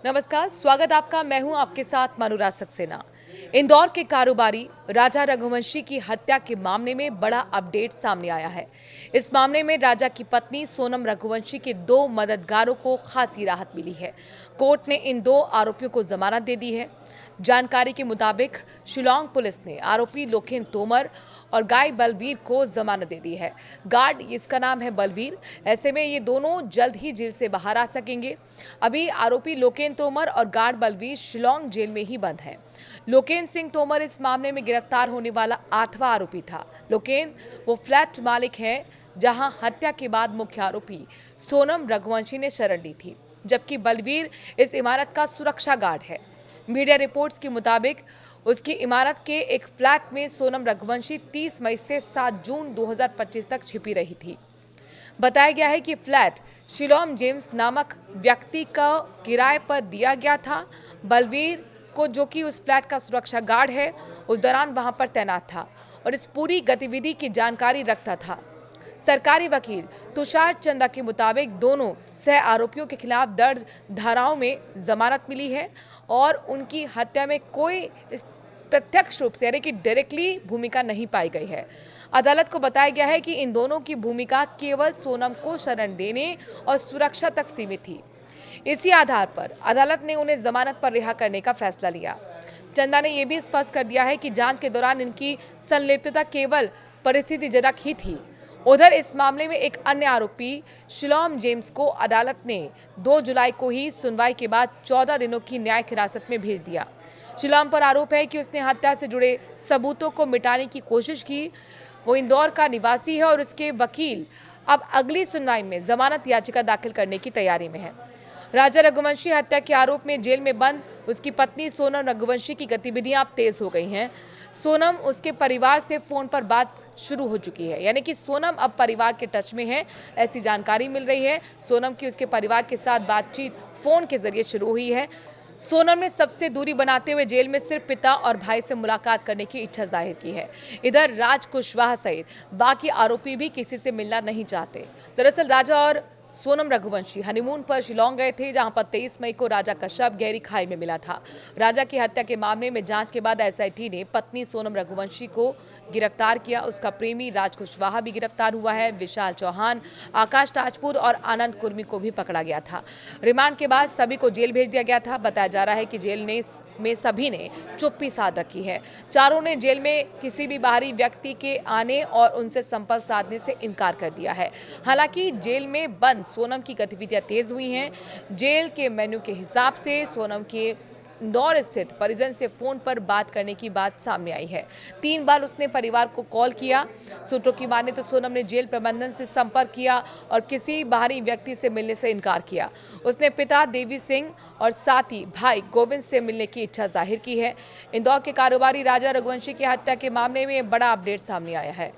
नमस्कार, स्वागत आपका। मैं हूं आपके साथ मनुराज सक्सेना। इंदौर के कारोबारी राजा रघुवंशी की हत्या के मामले में बड़ा अपडेट सामने आया है। इस मामले में राजा की पत्नी सोनम रघुवंशी के 2 मददगारों को खासी राहत मिली है। कोर्ट ने इन 2 आरोपियों को जमानत दे दी है। जानकारी के मुताबिक शिलांग पुलिस ने आरोपी लोकेन तोमर और गाय बलवीर को जमानत दे दी है। गार्ड, इसका नाम है बलवीर। ऐसे में ये दोनों जल्द ही जेल से बाहर आ सकेंगे। अभी आरोपी लोकेन तोमर और गार्ड बलवीर शिलांग जेल में ही बंद हैं। लोकेन सिंह तोमर इस मामले में गिरफ्तार होने वाला 8वां आरोपी था। लोकेन वो फ्लैट मालिक है जहां हत्या के बाद मुख्य आरोपी सोनम रघुवंशी ने शरण ली थी, जबकि बलवीर इस इमारत का सुरक्षा गार्ड है। मीडिया रिपोर्ट्स के मुताबिक उसकी इमारत के एक फ्लैट में सोनम रघुवंशी 30 मई से 7 जून 2025 तक छिपी रही थी। बताया गया है कि फ्लैट शिलोम जेम्स नामक व्यक्ति का किराए पर दिया गया था। बलवीर को, जो कि उस फ्लैट का सुरक्षा गार्ड है, उस दौरान वहां पर तैनात था और इस पूरी गतिविधि की जानकारी रखता था। सरकारी वकील तुषार चंदा के मुताबिक दोनों सह आरोपियों के खिलाफ दर्ज धाराओं में जमानत मिली है और उनकी हत्या में कोई प्रत्यक्ष रूप से यानी कि डायरेक्टली भूमिका नहीं पाई गई है। अदालत को बताया गया है कि इन दोनों की भूमिका केवल सोनम को शरण देने और सुरक्षा तक सीमित थी। इसी आधार पर अदालत ने उन्हें जमानत पर रिहा करने का फैसला लिया। चंदा ने यह भी स्पष्ट कर दिया है कि जांच के दौरान इनकी संलिप्तता केवल परिस्थितिजनक ही थी। उधर इस मामले में एक अन्य आरोपी शिलोम जेम्स को अदालत ने 2 जुलाई को ही सुनवाई के बाद 14 दिनों की न्यायिक हिरासत में भेज दिया। शिलोम पर आरोप है कि उसने हत्या से जुड़े सबूतों को मिटाने की कोशिश की। वो इंदौर का निवासी है और उसके वकील अब अगली सुनवाई में जमानत याचिका दाखिल करने की तैयारी में है। राजा रघुवंशी हत्या के आरोप में जेल में बंद उसकी पत्नी सोनम रघुवंशी की गतिविधियां अब तेज हो गई हैं। सोनम उसके परिवार से फोन पर बात शुरू हो चुकी है, यानी कि सोनम अब परिवार के टच में है, ऐसी जानकारी मिल रही है। सोनम की उसके परिवार के साथ बातचीत फोन के जरिए शुरू हुई है। सोनम ने सबसे दूरी बनाते हुए जेल में सिर्फ पिता और भाई से मुलाकात करने की इच्छा जाहिर की है। इधर राज कुशवाहा सहित बाकी आरोपी भी किसी से मिलना नहीं चाहते। दरअसल राजा और सोनम रघुवंशी हनीमून पर शिलांग गए थे, जहां पर 23 मई को राजा का शव गहरी खाई में मिला था। राजा की हत्या के मामले में जांच के बाद एसआईटी ने पत्नी सोनम रघुवंशी को गिरफ्तार किया। उसका प्रेमी राज कुशवाहा भी गिरफ्तार हुआ है। विशाल चौहान, आकाश राजपूत और आनंद कुर्मी को भी पकड़ा गया था। रिमांड के बाद सभी को जेल भेज दिया गया था। बताया जा रहा है कि जेल में सभी ने चुप्पी साध रखी है। चारों ने जेल में किसी भी बाहरी व्यक्ति के आने और उनसे संपर्क साधने से इनकार कर दिया है। हालांकि जेल में बंद सोनम की गतिविधियां तेज हुई हैं। जेल के मेन्यू के हिसाब से सोनम के इंदौर स्थित परिजन से फोन पर बात करने की बात सामने आई है। 3 बार उसने परिवार को कॉल किया। सूत्रों की माने तो सोनम ने जेल प्रबंधन से संपर्क किया और किसी बाहरी व्यक्ति से मिलने से इनकार किया। उसने पिता देवी सिंह और साथ ही भाई गोविंद से मिलने की इच्छा जाहिर की है। इंदौर के कारोबारी राजा रघुवंशी की हत्या के मामले में बड़ा अपडेट सामने आया है।